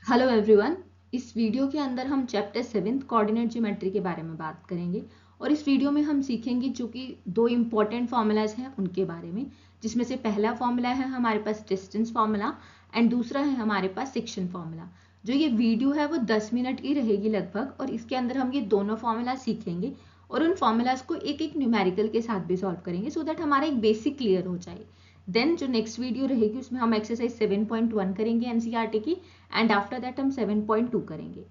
Hello everyone. इस video के अंदर हम चैप्टर 7 कोऑर्डिनेट ज्योमेट्री के बारे में बात करेंगे और इस वीडियो में हम सीखेंगे जो कि दो इम्पॉर्टेंट फार्मूलाज हैं उनके बारे में, जिसमें से पहला फार्मूला है हमारे पास डिस्टेंस फार्मूला एंड दूसरा है हमारे पास सेक्शन फार्मूला। जो ये वीडियो है वो 10 मिनट की रहेगी लगभग और इसके अंदर हम ये दोनों फार्मूला सीखेंगे और उन फार्मूलाज को एक एक न्यूमेरिकल के साथ भी सॉल्व करेंगे सो दैट हमारा एक बेसिक क्लियर हो जाए। देन जो नेक्स्ट वीडियो रहेगी उसमें हम एक्सरसाइज 7.1 करेंगे एनसीईआरटी की एंड आफ्टर दैट हम 7.2 करेंगे।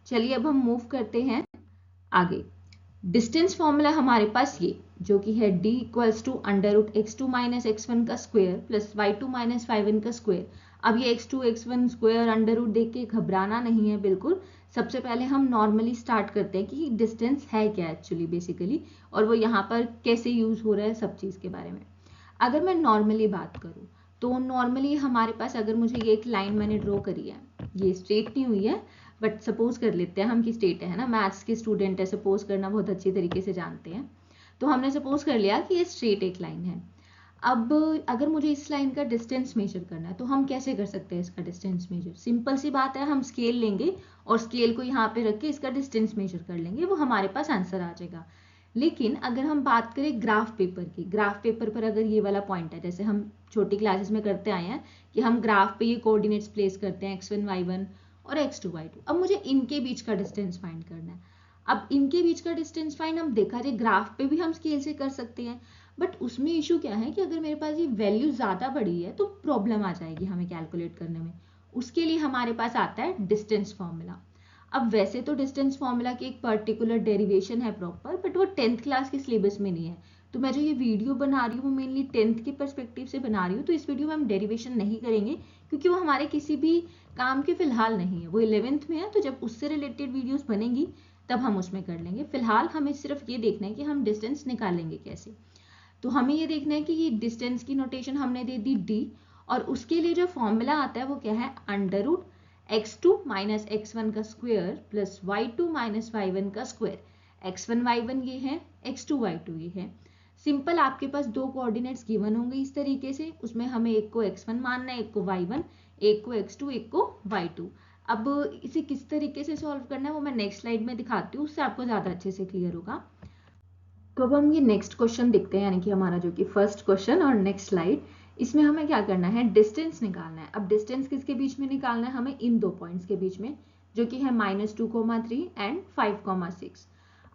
चलिए अब हम मूव करते हैं आगे। डिस्टेंस फॉर्मूला हमारे पास ये जो कि है d equals to under root x2 minus x1 का square plus y2 minus y1 का स्क्वायर। अब ये x2 x1 square under root देख के घबराना नहीं है बिल्कुल। सबसे पहले हम नॉर्मली स्टार्ट करते हैं कि डिस्टेंस है क्या एक्चुअली बेसिकली और वो यहाँ पर कैसे यूज हो रहा है सब चीज़ के बारे में। अगर मैं नॉर्मली बात करूँ तो नॉर्मली हमारे पास अगर मुझे ये एक लाइन मैंने ड्रॉ करी है, ये स्ट्रेट नहीं हुई है बट सपोज कर लेते हैं हम कि स्ट्रेट है ना, मैथ्स के स्टूडेंट है, सपोज करना बहुत अच्छी तरीके से जानते हैं। तो हमने सपोज कर लिया कि ये स्ट्रेट एक लाइन है। अब अगर मुझे इस लाइन का डिस्टेंस मेजर करना है तो हम कैसे कर सकते हैं इसका डिस्टेंस मेजर। सिंपल सी बात है, हम स्केल लेंगे और स्केल को यहाँ पे रख के इसका डिस्टेंस मेजर कर लेंगे, वो हमारे पास आंसर आ जाएगा। लेकिन अगर हम बात करें ग्राफ पेपर की, ग्राफ पेपर पर अगर ये वाला पॉइंट है, जैसे हम छोटी क्लासेस में करते आए हैं कि हम ग्राफ पे ये कोऑर्डिनेट्स प्लेस करते हैं x1 y1 और x2 y2। अब मुझे इनके बीच का डिस्टेंस फाइंड करना है। अब इनके बीच का डिस्टेंस फाइंड हम देखा जाए ग्राफ पे भी हम स्केल से कर सकते हैं, बट उसमें इशू क्या है कि अगर मेरे पास ये वैल्यू ज़्यादा बड़ी है तो प्रॉब्लम आ जाएगी हमें कैलकुलेट करने में। उसके लिए हमारे पास आता है डिस्टेंस फॉर्मूला। अब वैसे तो डिस्टेंस फॉर्मूला की एक पर्टिकुलर डेरिवेशन है प्रॉपर, बट वो 10th क्लास के सिलेबस में नहीं है। तो मैं जो ये वीडियो बना रही हूँ मेनली 10th के परस्पेक्टिव से बना रही हूँ, तो इस वीडियो में हम डेरिवेशन नहीं करेंगे क्योंकि वो हमारे किसी भी काम के फिलहाल नहीं है। वो 11th में है, तो जब उससे रिलेटेड वीडियोस बनेंगी तब हम उसमें कर लेंगे। फिलहाल हमें सिर्फ ये देखना है कि हम डिस्टेंस निकालेंगे कैसे। तो हमें ये देखना है कि ये डिस्टेंस की नोटेशन हमने दे दी d और उसके लिए जो फॉर्मूला आता है वो क्या है, under root x2 minus x1 का square plus y2 minus y1 का स्क्वायर। x1 y1 ये है, x2 y2 ये है। सिंपल, आपके पास दो कोऑर्डिनेट्स गिवन होंगे इस तरीके से, उसमें हमें एक को x1 मानना है, एक को y1, एक को x2, एक को y2। अब इसे किस तरीके से सॉल्व करना है वो मैं नेक्स्ट स्लाइड में दिखाती हूँ, उससे आपको ज़्यादा अच्छे से क्लियर होगा। तो अब हम ये नेक्स्ट क्वेश्चन देखते हैं, यानी कि हमारा जो कि फर्स्ट क्वेश्चन और नेक्स्ट स्लाइड, इसमें हमें क्या करना है, डिस्टेंस निकालना है। अब डिस्टेंस किसके बीच में निकालना है, हमें इन दो पॉइंट्स के बीच में, जो कि है -2,3 एंड 5,6।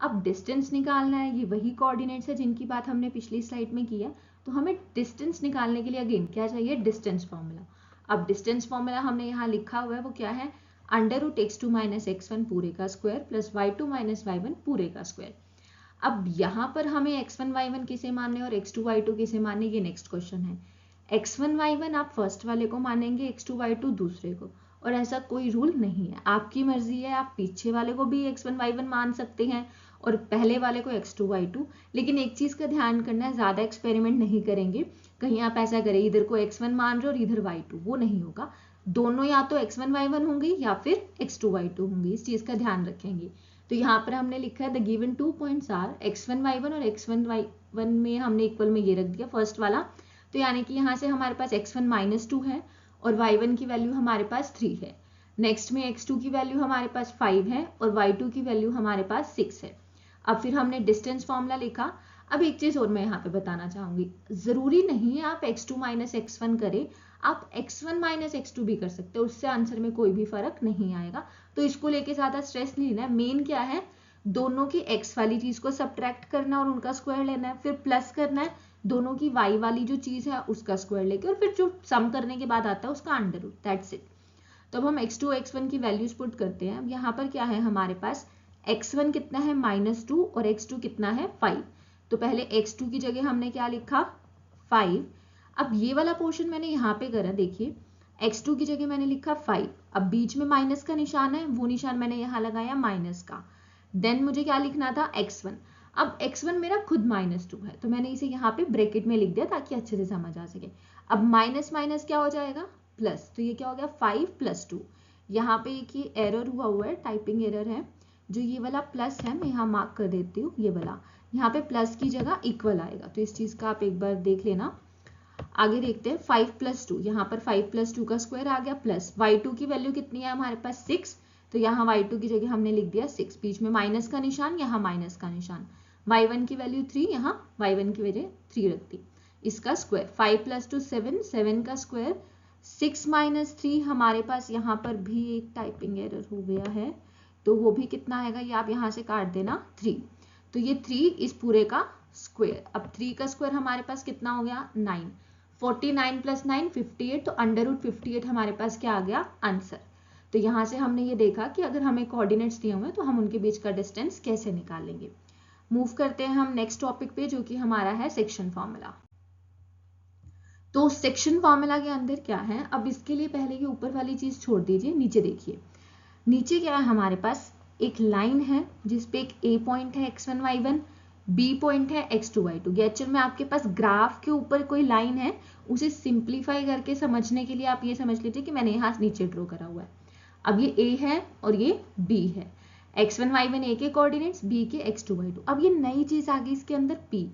अब डिस्टेंस निकालना है, ये वही कोऑर्डिनेट्स है जिनकी बात हमने पिछली स्लाइड में की है। तो हमें डिस्टेंस निकालने के लिए अगेन क्या चाहिए, डिस्टेंस फॉर्मूला। अब डिस्टेंस फॉर्मूला हमने यहाँ लिखा हुआ है वो क्या है, under root x2 minus x1 पूरे का square plus y2 minus y1 पूरे का स्क्वायर। अब यहाँ पर हमें x1 y1 किसे मानने और x2 y2 किसे मानने, ये नेक्स्ट क्वेश्चन है। x1 y1 आप फर्स्ट वाले को मानेंगे, x2 y2 दूसरे को, और ऐसा कोई रूल नहीं है, आपकी मर्जी है। आप पीछे वाले को भी x1 y1 मान सकते हैं और पहले वाले को x2 y2। लेकिन एक चीज़ का ध्यान करना है, ज़्यादा एक्सपेरिमेंट नहीं करेंगे। कहीं आप ऐसा करें इधर को x1 मान रहे हो और इधर y2, वो नहीं होगा। दोनों या तो x1 y1 होंगे या फिर x2 y2 होंगे, इस चीज़ का ध्यान रखेंगे। तो यहाँ पर हमने लिखा है the given 2 points are x1 y1 और x1 y1 में हमने इक्वल में ये रख दिया फर्स्ट वाला। तो यानी कि यहाँ से हमारे पास x1 -2 है और y1 की वैल्यू हमारे पास 3 है। नेक्स्ट में x2 की वैल्यू हमारे पास 5 है और y2 की वैल्यू हमारे पास 6 है। अब फिर हमने डिस्टेंस फॉर्मूला लिखा। अब एक चीज़ और मैं यहाँ पे बताना चाहूँगी, ज़रूरी नहीं है आप x2 माइनस x1 करें, आप x1 माइनस x2 भी कर सकते हो, उससे आंसर में कोई भी फर्क नहीं आएगा। तो इसको लेके ज़्यादा स्ट्रेस नहीं लेना है। मेन क्या है, दोनों की x वाली चीज़ को सब्ट्रैक्ट करना और उनका स्क्वायर लेना है, फिर प्लस करना है दोनों की y वाली जो चीज़ है उसका स्क्वायर लेके, और फिर जो सम करने के बाद आता है उसका अंडर रूट, दैट्स इट। तो अब हम x2 x1 की वैल्यूज पुट करते हैं। अब यहाँ पर क्या है हमारे पास, x1 कितना है -2 और x2 कितना है 5। तो पहले x2 की जगह हमने क्या लिखा, 5। अब ये वाला पोर्शन मैंने यहाँ पे करा, देखिए x2 की जगह मैंने लिखा 5। अब बीच में माइनस का निशान है, वो निशान मैंने यहाँ लगाया माइनस का। देन मुझे क्या लिखना था, x1। अब x1 मेरा खुद -2 है, तो मैंने इसे यहाँ पे ब्रैकेट में लिख दिया ताकि अच्छे से समझ आ सके। अब माइनस माइनस क्या हो जाएगा, प्लस। तो ये क्या हो गया, 5 + 2। यहाँ पे एक ये एरर हुआ है, टाइपिंग एरर है। जो ये वाला प्लस है मैं यहाँ मार्क कर देती हूँ, ये वाला यहाँ पे प्लस की जगह इक्वल आएगा, तो इस चीज़ का आप एक बार देख लेना। आगे देखते हैं 5 + 2, यहाँ पर 5 + 2 का स्क्वायर आ गया प्लस y2 की वैल्यू कितनी है हमारे पास 6, तो यहाँ y2 की जगह हमने लिख दिया 6, बीच में माइनस का निशान, यहाँ माइनस का निशान, y1 की वैल्यू 3, यहाँ y1 की वजह 3 रख दी। इसका स्क्वायर 5 + 2 7, 7 का स्क्वायर 6 - 3, हमारे पास यहाँ पर भी एक टाइपिंग एरर हो गया है, तो वो भी कितना आएगा, ये आप यहाँ से काट देना 3, तो ये 3 इस पूरे का स्क्वायर। अब 3 का स्क्वायर हमारे पास कितना हो गया 9, 49 + 9 58, तो √58 हमारे पास क्या आ गया आंसर। तो यहाँ से हमने ये देखा कि अगर हमें कोऑर्डिनेट्स दिए हुए हैं तो हम उनके बीच का डिस्टेंस कैसे निकालेंगे। मूव करते हैं हम नेक्स्ट टॉपिक पे, जो कि हमारा है सेक्शन फॉर्मूला। तो सेक्शन फॉर्मूला के अंदर क्या है, अब इसके लिए पहले ये ऊपर वाली चीज छोड़ दीजिए, नीचे देखिए। नीचे क्या है हमारे पास, एक लाइन है जिसपे एक ए पॉइंट है x1 y1, बी पॉइंट है x2 y2। एक्चुअल में आपके पास ग्राफ के ऊपर कोई लाइन है, उसे सिंप्लीफाई करके समझने के लिए आप ये समझ लीजिए कि मैंने यहाँ नीचे ड्रॉ करा हुआ है। अब ये a है और ये b है, x1 y1 a के कोऑर्डिनेट्स, b के x2 y2। अब ये नई चीज आ गई इसके अंदर p।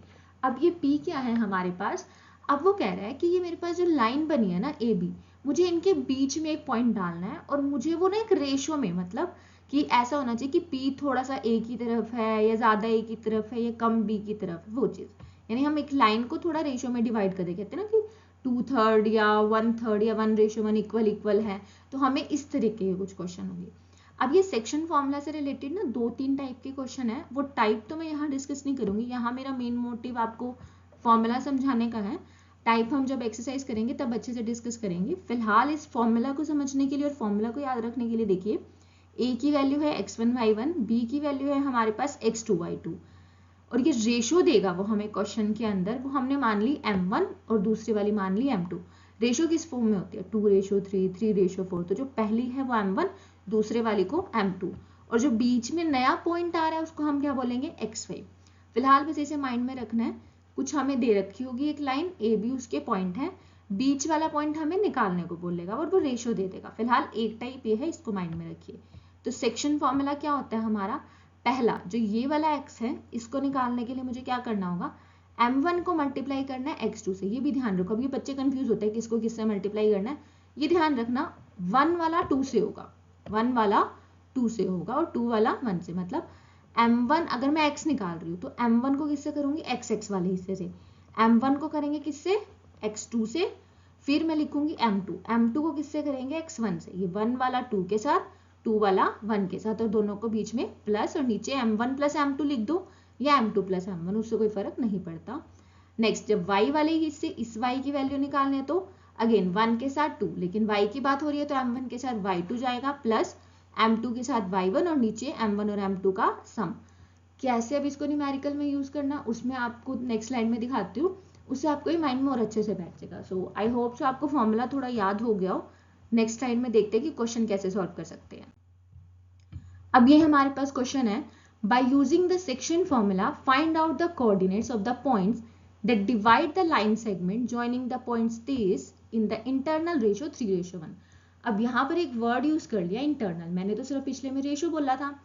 अब ये p क्या है हमारे पास, अब वो कह रहा है कि ये मेरे पास जो लाइन बनी है ना ए बी, मुझे इनके बीच में एक पॉइंट डालना है, और मुझे वो ना एक रेशो में, मतलब कि ऐसा होना चाहिए कि p थोड़ा सा a की तरफ है या ज्यादा a की तरफ है या कम b की तरफ है, वो चीज। यानी हम एक लाइन को थोड़ा रेशो में डिवाइड कर दे, कहते हैं ना कि 2/3 या 1/3 या 1:1 इक्वल है, तो हमें इस तरीके के कुछ क्वेश्चन होंगे। अब ये सेक्शन फॉर्मूला से रिलेटेड ना 2-3 टाइप के क्वेश्चन है, वो टाइप तो मैं यहाँ डिस्कस नहीं करूंगी, यहाँ मेरा मेन मोटिव आपको फॉर्मूला समझाने का है। टाइप हम जब एक्सरसाइज करेंगे तब अच्छे से डिस्कस करेंगे। फिलहाल इस फॉर्मूला को समझने के लिए और फॉर्मूला को याद रखने के लिए देखिए, a की वैल्यू है x1 y1, b की वैल्यू है हमारे पास x2 y2, और ये रेशो देगा वो हमें क्वेश्चन के अंदर, वो हमने मान ली m1 और दूसरी वाली मान ली m2। रेशो किस फॉर्म में होती है 2:3, 3:4, तो जो पहली है वो m1, दूसरे वाली को m2, और जो बीच में नया पॉइंट आ रहा है उसको हम क्या बोलेंगे xy। फिलहाल बस इसे माइंड में रखना है, कुछ हमें दे रखी होगी एक लाइन ए बी, उसके पॉइंट है, बीच वाला पॉइंट हमें निकालने को बोलेगा और वो रेशो दे देगा। फिलहाल एक टाइप ये है, इसको माइंड में रखिए। तो सेक्शन फॉर्मूला क्या होता है हमारा, पहला जो ये वाला x है, इसको निकालने के लिए मुझे क्या करना होगा, m1 को मल्टीप्लाई करना है x2 से। ये भी ध्यान रखो, अभी बच्चे कंफ्यूज होते हैं किसको किससे मल्टीप्लाई करना है, ये ध्यान रखना 1 वाला 2 से होगा, 1 वाला 2 से होगा और 2 वाला 1 से। मतलब m1 अगर मैं x निकाल रही हूँ तो m1 को किससे करूंगी, x वाले हिस्से से, m1 को करेंगे किससे, x2 से, फिर मैं लिखूंगी m2 को किससे करेंगे, x1 से। ये 1 वाला 2 के साथ, 2 वाला 1 के साथ, और दोनों को बीच में प्लस, और नीचे m1 + m2 लिख दो या m2 + m1, उससे कोई फर्क नहीं पड़ता। नेक्स्ट, जब y वाले हिस्से इस y की वैल्यू निकालने तो अगेन 1 के साथ 2, लेकिन y की बात हो रही है तो m1 के साथ y2 जाएगा प्लस m2 के साथ y1, और नीचे m1 और m2 का सम। कैसे अब इसको न्यूमेरिकल में यूज करना, उसमें आपको नेक्स्ट स्लाइड में दिखाती हूँ, उससे आपको माइंड में और अच्छे से बैठ जाएगा। सो आई होप सो आपको फॉर्मूला थोड़ा याद हो गया हो। नेक्स्ट स्लाइड में देखते हैं कि क्वेश्चन कैसे सॉल्व कर सकते हैं। अब ये हमारे पास क्वेश्चन है, by using the section formula find out the coordinates of the points that divide the line segment joining the points this in the internal ratio 3:1। अब यहाँ पर एक वर्ड यूज कर लिया इंटरनल, मैंने तो सिर्फ पिछले में रेशियो बोला था।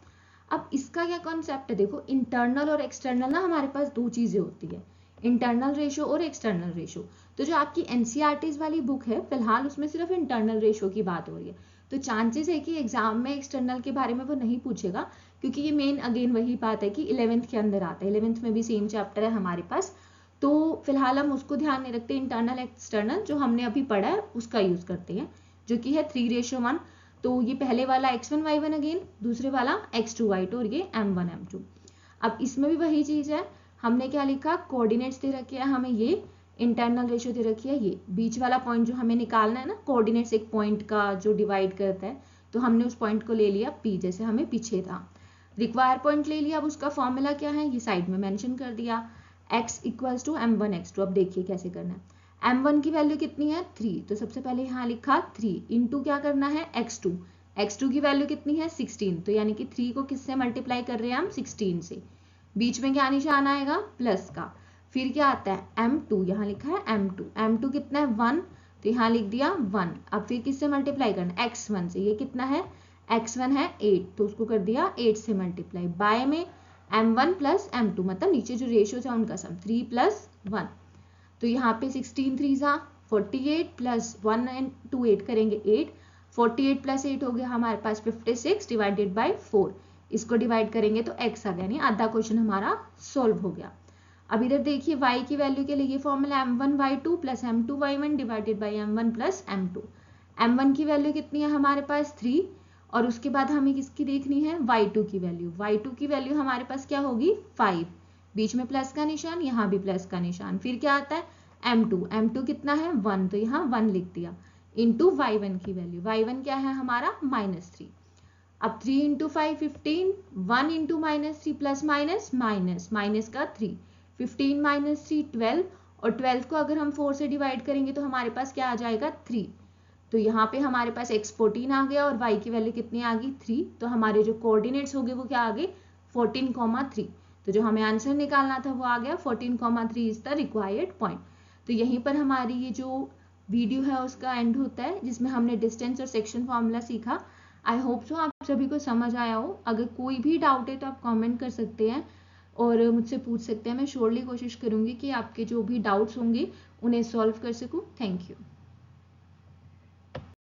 अब इसका क्या कॉन्सेप्ट है, देखो इंटरनल और एक्सटर्नल ना हमारे पास दो चीजें होती है, इंटरनल रेशियो और एक्सटर्नल रेशियो। तो जो आपकी एनसीईआरटी वाली बुक है फिलहाल उसमें सिर्फ इंटरनल रेशियो की बात हो रही है, तो चांसेस है कि एग्जाम में एक्सटर्नल के बारे में वो नहीं पूछेगा, क्योंकि ये मेन अगेन वही बात है कि 11th के अंदर आता है, 11th में भी सेम चैप्टर है हमारे पास, तो फिलहाल हम उसको ध्यान नहीं रखते। इंटरनल एक्सटर्नल जो हमने अभी पढ़ा है उसका यूज करते हैं, जो कि है 3:1। तो ये पहले वाला x1 y1 अगेन, दूसरे वाला x2 y2, और ये m1 m2। अब इसमें भी वही चीज है, हमने क्या लिखा, कोऑर्डिनेट्स दे रखे हैं हमें, ये इंटरनल रेशियो दे रखी है, ये बीच वाला पॉइंट जो हमें निकालना है ना, कोऑर्डिनेट्स एक पॉइंट का जो डिवाइड करता है, तो हमने उस पॉइंट को ले लिया p, जैसे हमें पीछे था। रिक्वायर पॉइंट ले लिया, अब उसका फॉर्मूला क्या है ये साइड में मेंशन कर दिया, x = m1 x2। अब देखिए कैसे करना है, m1 की वैल्यू कितनी है 3, तो सबसे पहले यहाँ लिखा 3 इंटू क्या करना है x2 की वैल्यू कितनी है 16, तो यानी कि 3 को किससे मल्टीप्लाई कर रहे हैं हम 16 से, बीच में क्या निशान आएगा प्लस का, फिर क्या आता है m2, यहाँ लिखा है m2 कितना है 1, तो यहाँ लिख दिया 1। अब फिर किससे मल्टीप्लाई करना x1 से, ये कितना है x1 है 8, तो उसको कर दिया 8 से मल्टीप्लाई, बाय में m1 + m2, मतलब नीचे जो रेशियो है उनका सम 3 + 1। तो यहाँ पे 16 3 ज़ा 48 प्लस 1 एंड 2 8 करेंगे 8, 48 प्लस 8 हो गया हमारे पास 56 डिवाइडेड बाई 4, इसको डिवाइड करेंगे तो x आ गया, यानी आधा क्वेश्चन हमारा सॉल्व हो गया। अब इधर देखिए y की वैल्यू के लिए ये formula m1y2 plus m2y1 divided by m1 plus m2। m1 की वैल्यू कितनी है हमारे पास 3, और उसके बाद हमें किसकी देखनी है y2 की वैल्यू। y2 की वैल्यू हमारे पास क्या होगी 5, बीच में प्लस का निशान, यहाँ भी प्लस का निशान, फिर क्या आता है m2 कितना है 1, तो यहाँ 1 लिख दिया, इंटू y1 की वैल्यू, y1 क्या है हमारा -3। अब 3 into 5 15, 1 into -3 plus minus minus, minus का 3, 15 माइनस 3 12, और 12 को अगर हम 4 से डिवाइड करेंगे तो हमारे पास क्या आ जाएगा 3। तो यहाँ पे हमारे पास x 14 आ गया और y की वैल्यू कितनी आ गई 3, तो हमारे जो कोऑर्डिनेट्स हो गए वो क्या आ गए 14,3। तो जो हमें आंसर निकालना था वो आ गया 14,3 इज द रिक्वायर्ड पॉइंट। तो यहीं पर हमारी ये जो वीडियो है उसका एंड होता है, जिसमें हमने डिस्टेंस और सेक्शन फॉर्मूला सीखा। आई होप सो आप सभी को समझ आया हो। अगर कोई भी डाउट है तो आप कमेंट कर सकते हैं और मुझसे पूछ सकते हैं। मैं श्योरली कोशिश करूंगी कि आपके जो भी डाउट्स होंगे उन्हें सॉल्व कर सकूं। Thank you.